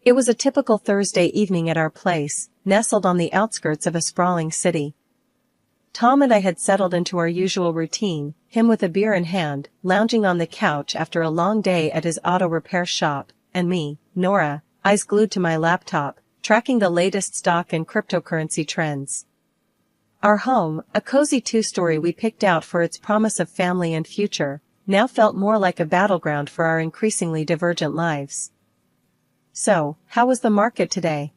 It was a typical Thursday evening at our place, nestled on the outskirts of a sprawling city. Tom and I had settled into our usual routine, him with a beer in hand, lounging on the couch after a long day at his auto repair shop, and me, Nora, eyes glued to my laptop, tracking the latest stock and cryptocurrency trends. Our home, a cozy two-story we picked out for its promise of family and future, now felt more like a battleground for our increasingly divergent lives. "So, how was the market today?"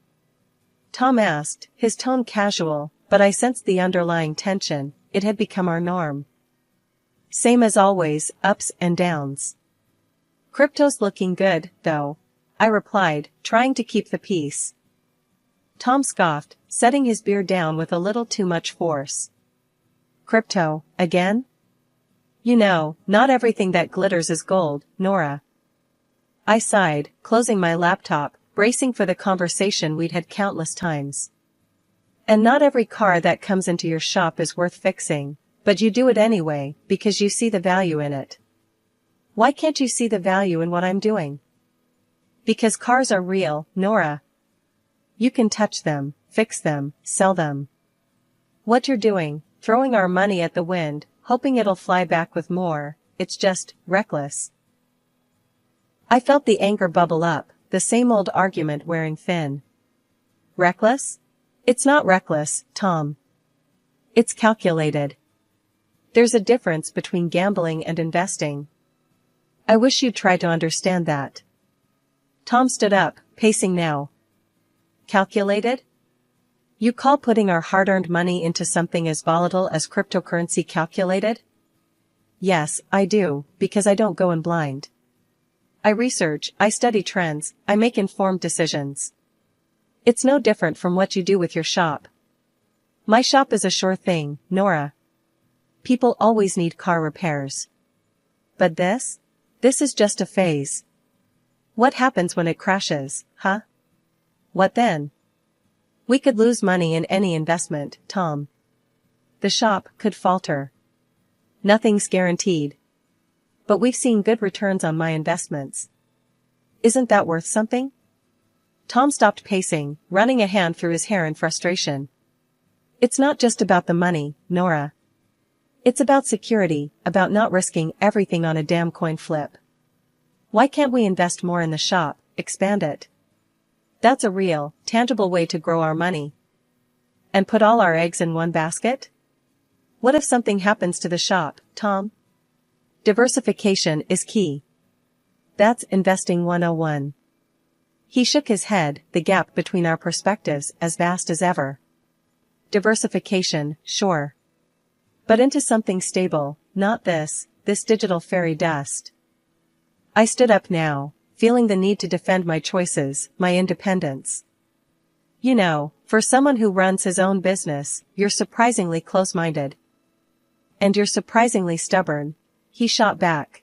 Tom asked, his tone casual, but I sensed the underlying tension. It had become our norm. "Same as always, ups and downs." "Crypto's looking good, though," I replied, trying to keep the peace. Tom scoffed, setting his beer down with a little too much force. "Crypto, again? You know, not everything that glitters is gold, Nora." I sighed, closing my laptop, bracing for the conversation we'd had countless times. "And not every car that comes into your shop is worth fixing, but you do it anyway, because you see the value in it." "Why can't you see the value in what I'm doing?" "Because cars are real, Nora. You can touch them, fix them, sell them. What you're doing, throwing our money at the wind, hoping it'll fly back with more, it's just reckless." I felt the anger bubble up, the same old argument wearing thin. "Reckless? It's not reckless, Tom. It's calculated. There's a difference between gambling and investing. I wish you'd try to understand that." Tom stood up, pacing now. "Calculated? You call putting our hard-earned money into something as volatile as cryptocurrency calculated?" "Yes, I do, because I don't go in blind. I research, I study trends, I make informed decisions. It's no different from what you do with your shop." "My shop is a sure thing, Nora. People always need car repairs. But this is just a phase. What happens when it crashes, huh? What then? We could lose money in any investment, Tom. The shop could falter. Nothing's guaranteed. But we've seen good returns on my investments. Isn't that worth something?" Tom stopped pacing, running a hand through his hair in frustration. "It's not just about the money, Nora. It's about security, about not risking everything on a damn coin flip. Why can't we invest more in the shop, expand it? That's a real, tangible way to grow our money. And put all our eggs in one basket? What if something happens to the shop, Tom? Diversification is key. That's investing 101. He shook his head, the gap between our perspectives as vast as ever. "Diversification, sure. But into something stable, not this digital fairy dust." I stood up now, feeling the need to defend my choices, my independence. "You know, for someone who runs his own business, you're surprisingly close-minded. And you're surprisingly stubborn," he shot back.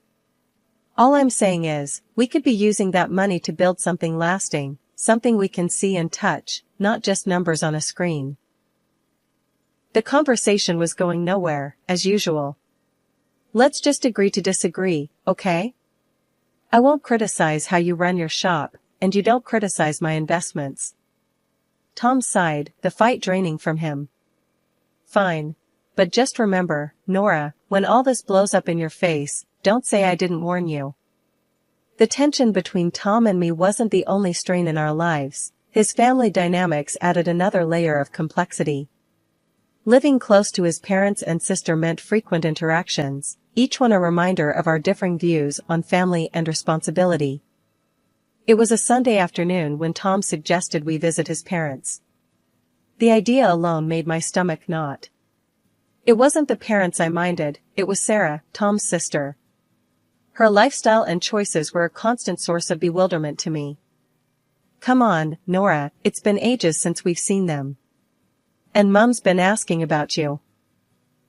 "All I'm saying is, we could be using that money to build something lasting, something we can see and touch, not just numbers on a screen." The conversation was going nowhere, as usual. "Let's just agree to disagree, okay? I won't criticize how you run your shop, and you don't criticize my investments." Tom sighed, the fight draining from him. "Fine. But just remember, Nora, when all this blows up in your face, don't say I didn't warn you." The tension between Tom and me wasn't the only strain in our lives. His family dynamics added another layer of complexity. Living close to his parents and sister meant frequent interactions, each one a reminder of our differing views on family and responsibility. It was a Sunday afternoon when Tom suggested we visit his parents. The idea alone made my stomach knot. It wasn't the parents I minded, it was Sarah, Tom's sister. Her lifestyle and choices were a constant source of bewilderment to me. "Come on, Nora, it's been ages since we've seen them. And Mum's been asking about you.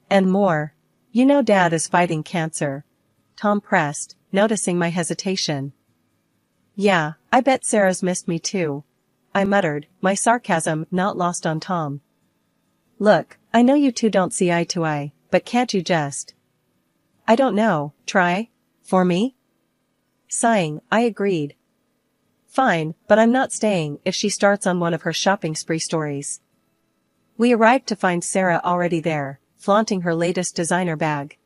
And more. You know Dad is fighting cancer," Tom pressed, noticing my hesitation. "Yeah, I bet Sarah's missed me too," I muttered, my sarcasm not lost on Tom. "Look, I know you two don't see eye to eye, but can't you just—" "I don't know, try? For me?" Sighing, I agreed. Fine, but I'm not staying if she starts on one of her shopping spree stories. We arrived to find Sarah already there, flaunting her latest designer bag.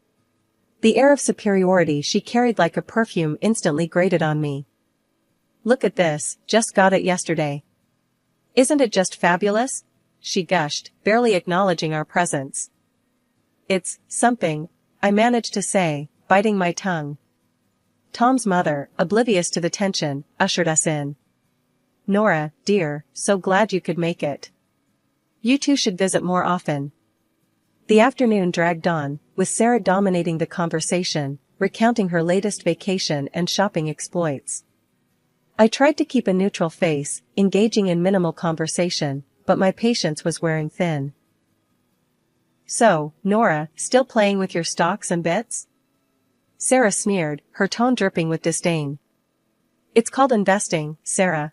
The air of superiority she carried like a perfume instantly grated on me. Look at this, just got it yesterday. Isn't it just fabulous? She gushed, barely acknowledging our presence. It's something, I managed to say, biting my tongue. Tom's mother, oblivious to the tension, ushered us in. Nora, dear, so glad you could make it. You two should visit more often. The afternoon dragged on, with Sarah dominating the conversation, recounting her latest vacation and shopping exploits. I tried to keep a neutral face, engaging in minimal conversation, but my patience was wearing thin. So, Nora, still playing with your stocks and bits? Sarah sneered, her tone dripping with disdain. It's called investing, Sarah.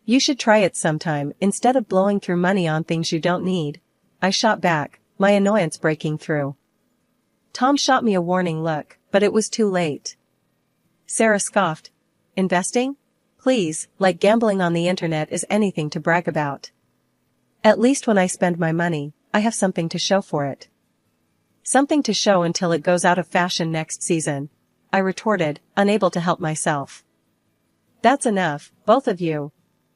You should try it sometime instead of blowing through money on things you don't need. I shot back, my annoyance breaking through. Tom shot me a warning look, but it was too late. Sarah scoffed. Investing? Please, like gambling on the internet is anything to brag about. At least when I spend my money, I have something to show for it. Something to show until it goes out of fashion next season, I retorted, unable to help myself. That's enough, both of you.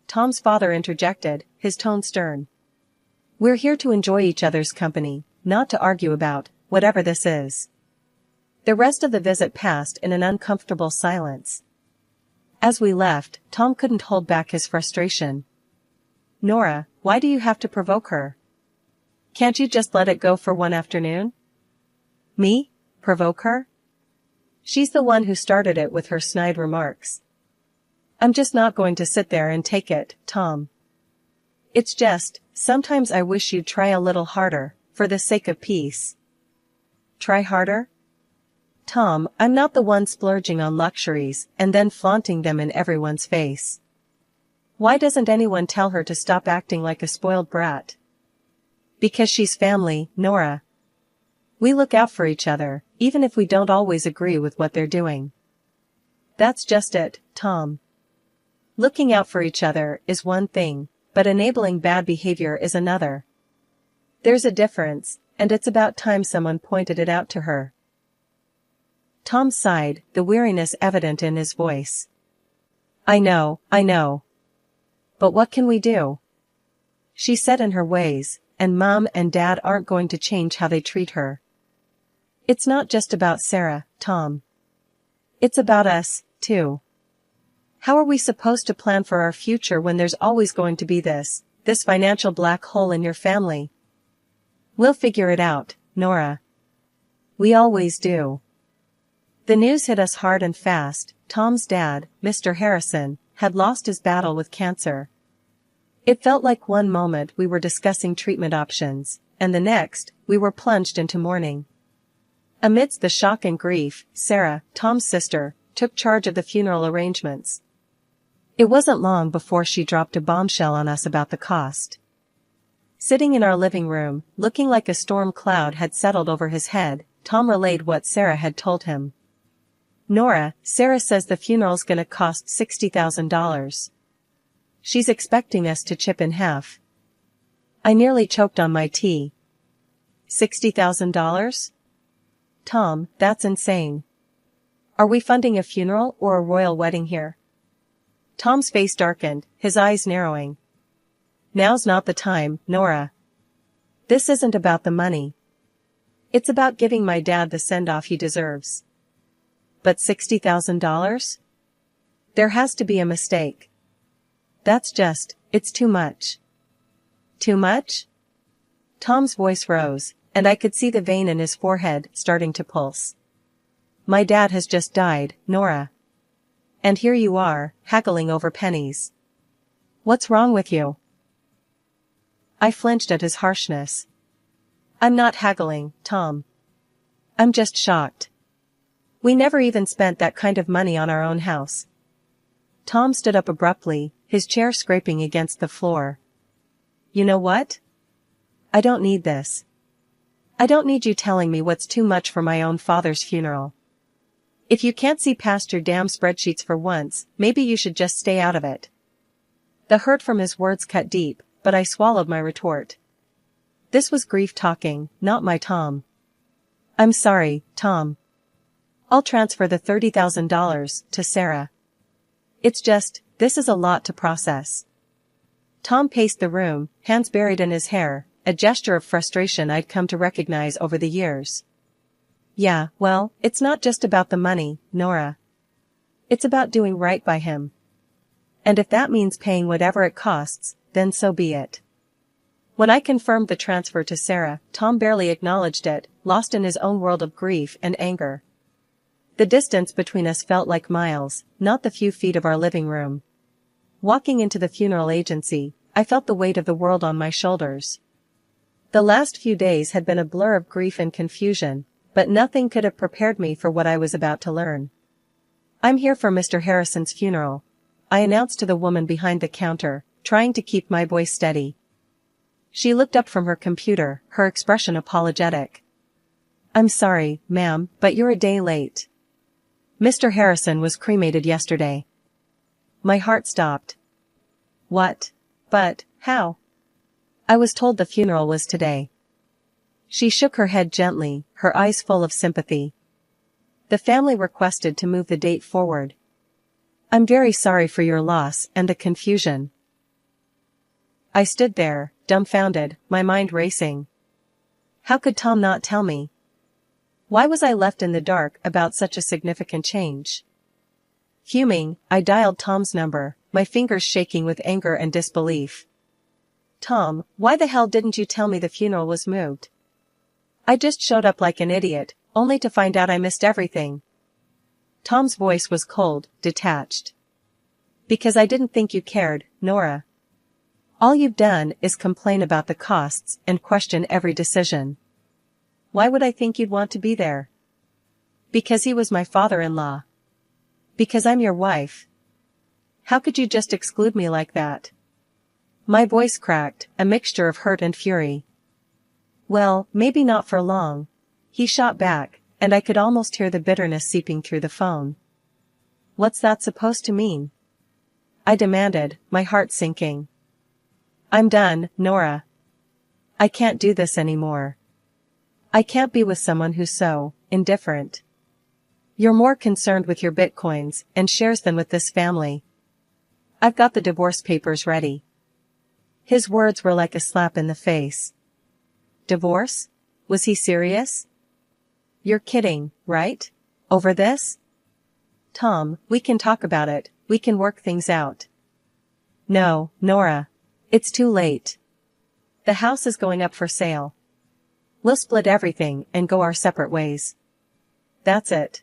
Tom's father interjected, his tone stern. We're here to enjoy each other's company, not to argue about whatever this is. The rest of the visit passed in an uncomfortable silence. As we left, Tom couldn't hold back his frustration. Nora, why do you have to provoke her? Can't you just let it go for one afternoon? Me? Provoke her? She's the one who started it with her snide remarks. I'm just not going to sit there and take it, Tom. It's just, sometimes I wish you'd try a little harder, for the sake of peace. Try harder? Tom, I'm not the one splurging on luxuries and then flaunting them in everyone's face. Why doesn't anyone tell her to stop acting like a spoiled brat? Because she's family, Nora. We look out for each other, even if we don't always agree with what they're doing. That's just it, Tom. Looking out for each other is one thing, but enabling bad behavior is another. There's a difference, and it's about time someone pointed it out to her. Tom sighed, the weariness evident in his voice. I know. But what can we do? She's set in her ways, and Mom and Dad aren't going to change how they treat her. It's not just about Sarah, Tom. It's about us, too. How are we supposed to plan for our future when there's always going to be this financial black hole in your family? We'll figure it out, Nora. We always do. The news hit us hard and fast. Tom's dad, Mr. Harrison, had lost his battle with cancer. It felt like one moment we were discussing treatment options, and the next, we were plunged into mourning. Amidst the shock and grief, Sarah, Tom's sister, took charge of the funeral arrangements. It wasn't long before she dropped a bombshell on us about the cost. Sitting in our living room, looking like a storm cloud had settled over his head, Tom relayed what Sarah had told him. Nora, Sarah says the funeral's gonna cost $60,000. She's expecting us to chip in half. I nearly choked on my tea. $60,000? Tom, that's insane. Are we funding a funeral or a royal wedding here? Tom's face darkened, his eyes narrowing. Now's not the time, Nora. This isn't about the money. It's about giving my dad the send-off he deserves. But $60,000? There has to be a mistake. It's too much. Too much? Tom's voice rose, and I could see the vein in his forehead starting to pulse. My dad has just died, Nora. And here you are, haggling over pennies. What's wrong with you? I flinched at his harshness. I'm not haggling, Tom. I'm just shocked. We never even spent that kind of money on our own house. Tom stood up abruptly, his chair scraping against the floor. You know what? I don't need this. I don't need you telling me what's too much for my own father's funeral. If you can't see past your damn spreadsheets for once, maybe you should just stay out of it. The hurt from his words cut deep, but I swallowed my retort. This was grief talking, not my Tom. I'm sorry, Tom. I'll transfer the $30,000 to Sarah. It's just, this is a lot to process. Tom paced the room, hands buried in his hair, a gesture of frustration I'd come to recognize over the years. Yeah, well, it's not just about the money, Nora. It's about doing right by him. And if that means paying whatever it costs, then so be it. When I confirmed the transfer to Sarah, Tom barely acknowledged it, lost in his own world of grief and anger. The distance between us felt like miles, not the few feet of our living room. Walking into the funeral agency, I felt the weight of the world on my shoulders. The last few days had been a blur of grief and confusion, but nothing could have prepared me for what I was about to learn. I'm here for Mr. Harrison's funeral, I announced to the woman behind the counter, trying to keep my voice steady. She looked up from her computer, her expression apologetic. I'm sorry, ma'am, but you're a day late. Mr. Harrison was cremated yesterday. My heart stopped. What? But, how? I was told the funeral was today. She shook her head gently, her eyes full of sympathy. The family requested to move the date forward. I'm very sorry for your loss and the confusion. I stood there, dumbfounded, my mind racing. How could Tom not tell me? Why was I left in the dark about such a significant change? Fuming, I dialed Tom's number, my fingers shaking with anger and disbelief. Tom, why the hell didn't you tell me the funeral was moved? I just showed up like an idiot, only to find out I missed everything. Tom's voice was cold, detached. Because I didn't think you cared, Nora. All you've done is complain about the costs and question every decision. Why would I think you'd want to be there? Because he was my father-in-law. Because I'm your wife. How could you just exclude me like that? My voice cracked, a mixture of hurt and fury. Well, maybe not for long. He shot back, and I could almost hear the bitterness seeping through the phone. What's that supposed to mean? I demanded, my heart sinking. I'm done, Nora. I can't do this anymore. I can't be with someone who's so indifferent. You're more concerned with your bitcoins and shares than with this family. I've got the divorce papers ready. His words were like a slap in the face. Divorce? Was he serious? You're kidding, right? Over this? Tom, we can talk about it, we can work things out. No, Nora. It's too late. The house is going up for sale. We'll split everything and go our separate ways. That's it.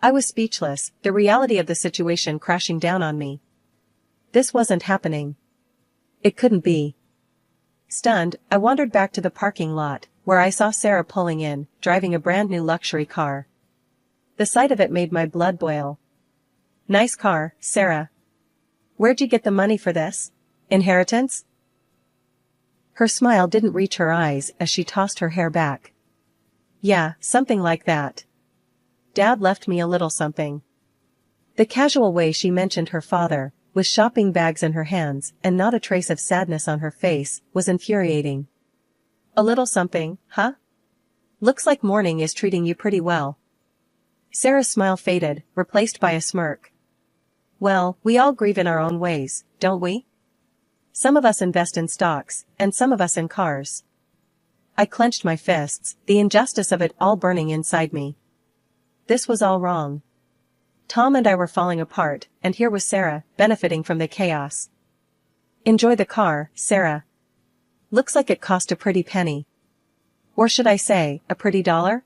I was speechless, the reality of the situation crashing down on me. This wasn't happening. It couldn't be. Stunned, I wandered back to the parking lot, where I saw Sarah pulling in, driving a brand new luxury car. The sight of it made my blood boil. Nice car, Sarah. Where'd you get the money for this? Inheritance? Her smile didn't reach her eyes as she tossed her hair back. Yeah, something like that. Dad left me a little something. The casual way she mentioned her father, with shopping bags in her hands and not a trace of sadness on her face, was infuriating. A little something, huh? Looks like mourning is treating you pretty well. Sarah's smile faded, replaced by a smirk. Well, we all grieve in our own ways, don't we? Some of us invest in stocks, and some of us in cars. I clenched my fists, the injustice of it all burning inside me. This was all wrong. Tom and I were falling apart, and here was Sarah, benefiting from the chaos. Enjoy the car, Sarah. Looks like it cost a pretty penny. Or should I say, a pretty dollar?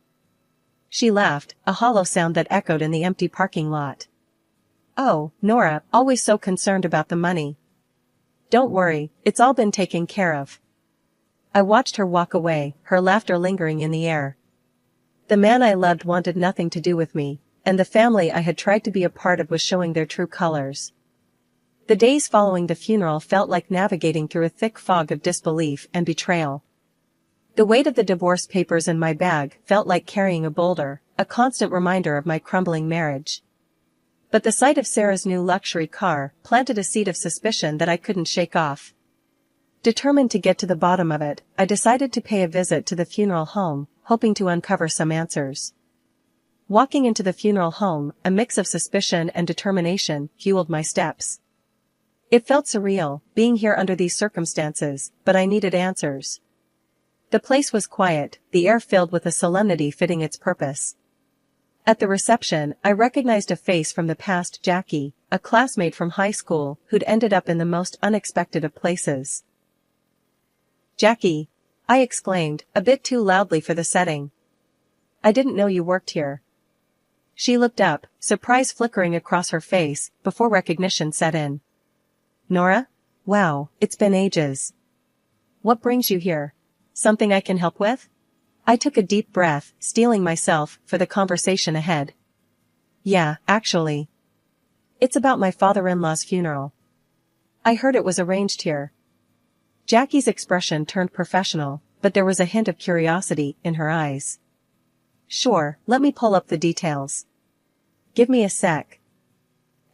She laughed, a hollow sound that echoed in the empty parking lot. Oh, Nora, always so concerned about the money. Don't worry, it's all been taken care of. I watched her walk away, her laughter lingering in the air. The man I loved wanted nothing to do with me, and the family I had tried to be a part of was showing their true colors. The days following the funeral felt like navigating through a thick fog of disbelief and betrayal. The weight of the divorce papers in my bag felt like carrying a boulder, a constant reminder of my crumbling marriage. But the sight of Sarah's new luxury car planted a seed of suspicion that I couldn't shake off. Determined to get to the bottom of it, I decided to pay a visit to the funeral home, hoping to uncover some answers. Walking into the funeral home, a mix of suspicion and determination fueled my steps. It felt surreal, being here under these circumstances, but I needed answers. The place was quiet, the air filled with a solemnity fitting its purpose. At the reception, I recognized a face from the past, Jackie, a classmate from high school who'd ended up in the most unexpected of places. "Jackie," I exclaimed, a bit too loudly for the setting. "I didn't know you worked here." She looked up, surprise flickering across her face, before recognition set in. "Nora? Wow, it's been ages. What brings you here? Something I can help with?" I took a deep breath, steeling myself for the conversation ahead. "Yeah, actually. It's about my father-in-law's funeral. I heard it was arranged here." Jackie's expression turned professional, but there was a hint of curiosity in her eyes. "Sure, let me pull up the details. Give me a sec."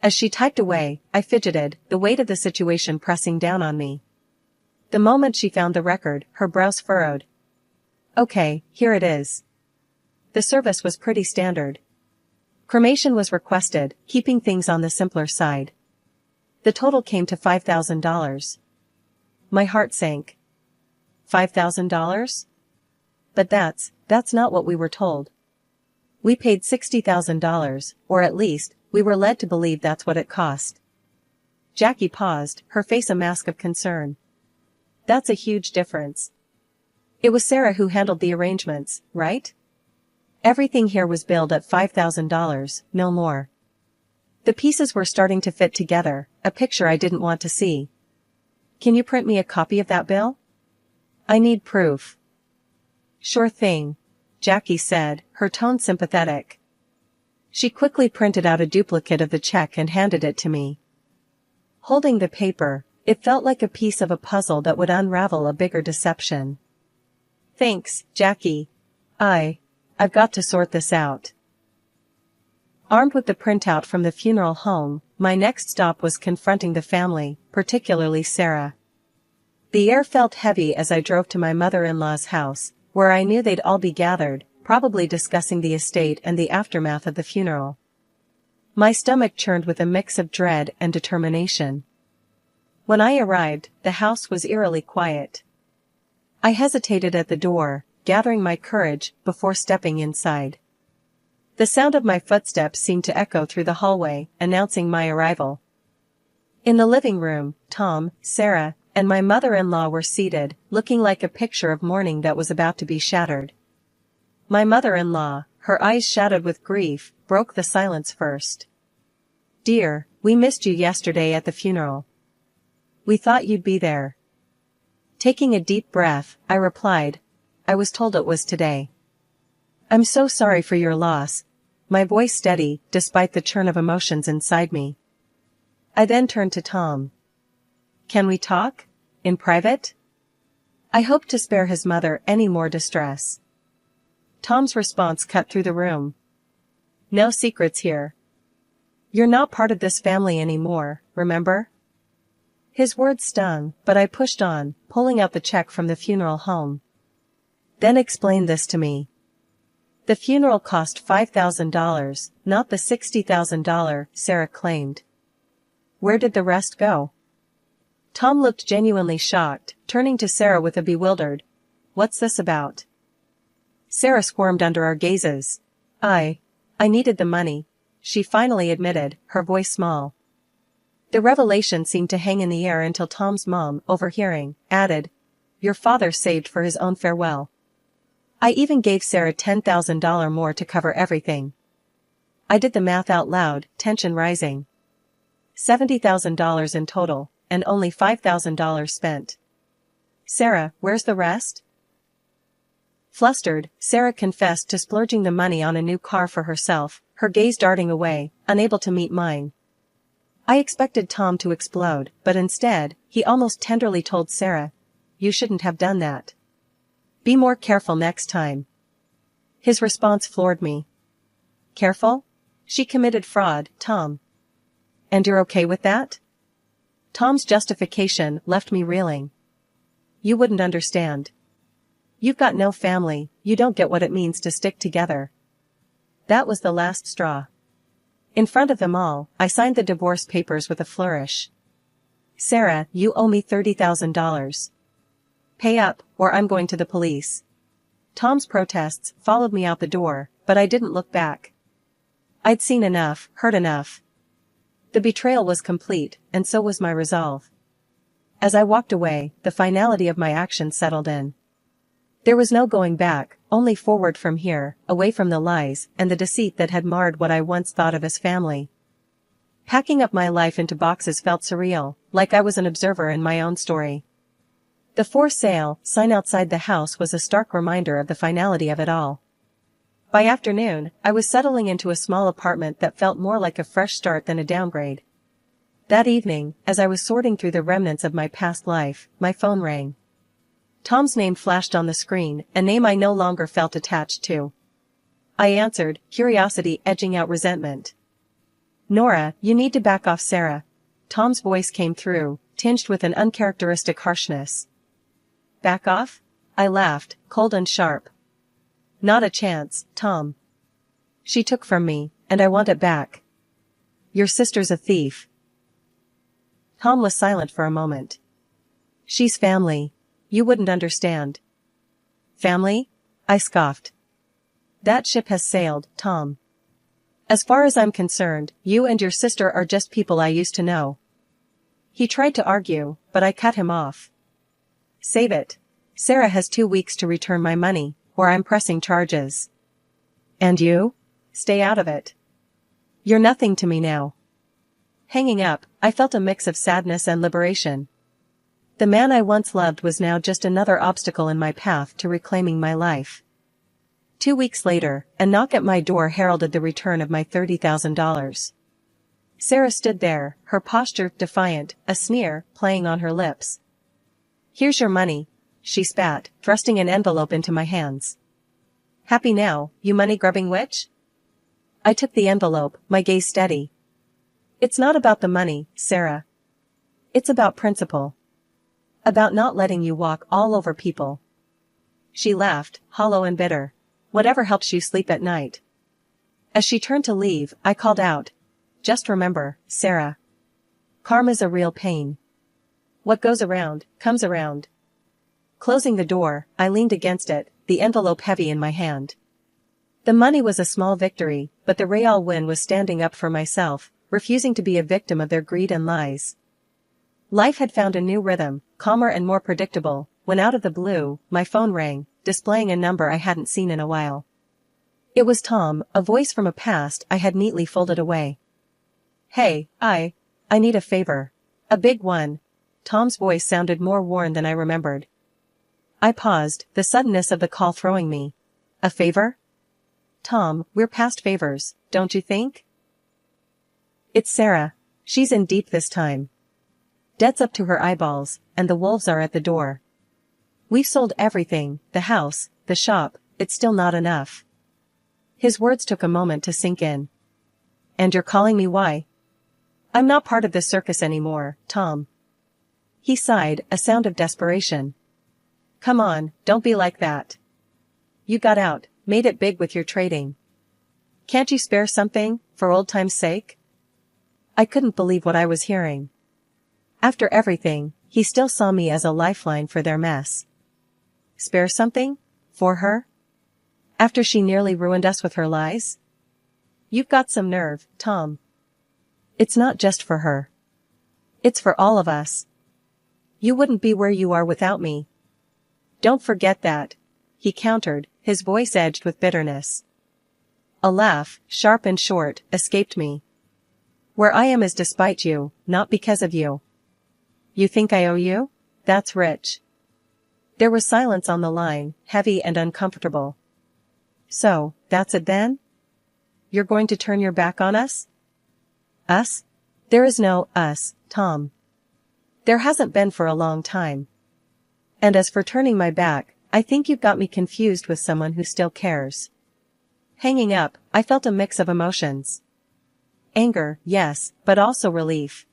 As she typed away, I fidgeted, the weight of the situation pressing down on me. The moment she found the record, her brows furrowed. "Okay, here it is." The service was pretty standard. Cremation was requested, keeping things on the simpler side. The total came to $5,000. My heart sank. $5,000? But that's not what we were told. We paid $60,000, or at least, we were led to believe that's what it cost. Jackie paused, her face a mask of concern. "That's a huge difference. It was Sarah who handled the arrangements, right? Everything here was billed at $5,000, no more." The pieces were starting to fit together, a picture I didn't want to see. "Can you print me a copy of that bill? I need proof." "Sure thing," Jackie said, her tone sympathetic. She quickly printed out a duplicate of the check and handed it to me. Holding the paper, it felt like a piece of a puzzle that would unravel a bigger deception. "Thanks, Jackie. I've got to sort this out." Armed with the printout from the funeral home, my next stop was confronting the family, particularly Sarah. The air felt heavy as I drove to my mother-in-law's house, where I knew they'd all be gathered, probably discussing the estate and the aftermath of the funeral. My stomach churned with a mix of dread and determination. When I arrived, the house was eerily quiet. I hesitated at the door, gathering my courage before stepping inside. The sound of my footsteps seemed to echo through the hallway, announcing my arrival. In the living room, Tom, Sarah, and my mother-in-law were seated, looking like a picture of mourning that was about to be shattered. My mother-in-law, her eyes shadowed with grief, broke the silence first. "Dear, we missed you yesterday at the funeral. We thought you'd be there." Taking a deep breath, I replied, "I was told it was today." "I'm so sorry for your loss," my voice steady, despite the churn of emotions inside me. I then turned to Tom. "Can we talk? In private?" I hoped to spare his mother any more distress. Tom's response cut through the room. "No secrets here. You're not part of this family anymore, remember?" His words stung, but I pushed on, pulling out the check from the funeral home. "Then explain this to me. The funeral cost $5,000, not the $60,000, Sarah claimed. Where did the rest go?" Tom looked genuinely shocked, turning to Sarah with a bewildered, "What's this about?" Sarah squirmed under our gazes. I needed the money," she finally admitted, her voice small. The revelation seemed to hang in the air until Tom's mom, overhearing, added, "Your father saved for his own farewell. I even gave Sarah $10,000 more to cover everything." I did the math out loud, tension rising. $70,000 in total, and only $5,000 spent. "Sarah, where's the rest?" Flustered, Sarah confessed to splurging the money on a new car for herself, her gaze darting away, unable to meet mine. I expected Tom to explode, but instead, he almost tenderly told Sarah, "You shouldn't have done that. Be more careful next time." His response floored me. Careful? She committed fraud, Tom. And you're okay with that? Tom's justification left me reeling. You wouldn't understand. You've got no family, you don't get what it means to stick together. That was the last straw. In front of them all, I signed the divorce papers with a flourish. Sarah, you owe me $30,000. Pay up, or I'm going to the police. Tom's protests followed me out the door, but I didn't look back. I'd seen enough, heard enough. The betrayal was complete, and so was my resolve. As I walked away, the finality of my actions settled in. There was no going back, only forward from here, away from the lies and the deceit that had marred what I once thought of as family. Packing up my life into boxes felt surreal, like I was an observer in my own story. The for sale sign outside the house was a stark reminder of the finality of it all. By afternoon, I was settling into a small apartment that felt more like a fresh start than a downgrade. That evening, as I was sorting through the remnants of my past life, my phone rang. Tom's name flashed on the screen, a name I no longer felt attached to. I answered, curiosity edging out resentment. Nora, you need to back off, Sarah. Tom's voice came through, tinged with an uncharacteristic harshness. Back off? I laughed, cold and sharp. Not a chance, Tom. She took from me, and I want it back. Your sister's a thief. Tom was silent for a moment. She's family. You wouldn't understand. Family? I scoffed. That ship has sailed, Tom. As far as I'm concerned, you and your sister are just people I used to know. He tried to argue, but I cut him off. Save it. Sarah has 2 weeks to return my money, or I'm pressing charges. And you? Stay out of it. You're nothing to me now. Hanging up, I felt a mix of sadness and liberation. The man I once loved was now just another obstacle in my path to reclaiming my life. 2 weeks later, a knock at my door heralded the return of my $30,000. Sarah stood there, her posture defiant, a sneer playing on her lips. Here's your money, she spat, thrusting an envelope into my hands. Happy now, you money-grubbing witch? I took the envelope, my gaze steady. It's not about the money, Sarah. It's about principle. About not letting you walk all over people. She laughed, hollow and bitter. Whatever helps you sleep at night. As she turned to leave, I called out. Just remember, Sarah. Karma's a real pain. What goes around, comes around. Closing the door, I leaned against it, the envelope heavy in my hand. The money was a small victory, but the real win was standing up for myself, refusing to be a victim of their greed and lies. Life had found a new rhythm, calmer and more predictable, when out of the blue, my phone rang, displaying a number I hadn't seen in a while. It was Tom, a voice from a past I had neatly folded away. Hey, I need a favor. A big one. Tom's voice sounded more worn than I remembered. I paused, the suddenness of the call throwing me. A favor? Tom, we're past favors, don't you think? It's Sarah. She's in deep this time. Debt's up to her eyeballs, and the wolves are at the door. We've sold everything, the house, the shop, it's still not enough. His words took a moment to sink in. And you're calling me why? I'm not part of this circus anymore, Tom. He sighed, a sound of desperation. Come on, don't be like that. You got out, made it big with your trading. Can't you spare something, for old time's sake? I couldn't believe what I was hearing. After everything, he still saw me as a lifeline for their mess. Spare something? For her? After she nearly ruined us with her lies? You've got some nerve, Tom. It's not just for her. It's for all of us. You wouldn't be where you are without me. Don't forget that, he countered, his voice edged with bitterness. A laugh, sharp and short, escaped me. Where I am is despite you, not because of you. You think I owe you? That's rich. There was silence on the line, heavy and uncomfortable. So, that's it then? You're going to turn your back on us? Us? There is no us, Tom. There hasn't been for a long time. And as for turning my back, I think you've got me confused with someone who still cares. Hanging up, I felt a mix of emotions. Anger, yes, but also relief.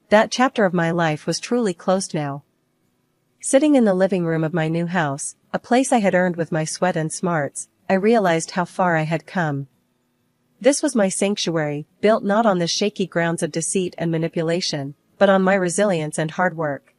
That chapter of my life was truly closed now. Sitting in the living room of my new house, a place I had earned with my sweat and smarts, I realized how far I had come. This was my sanctuary, built not on the shaky grounds of deceit and manipulation, but on my resilience and hard work.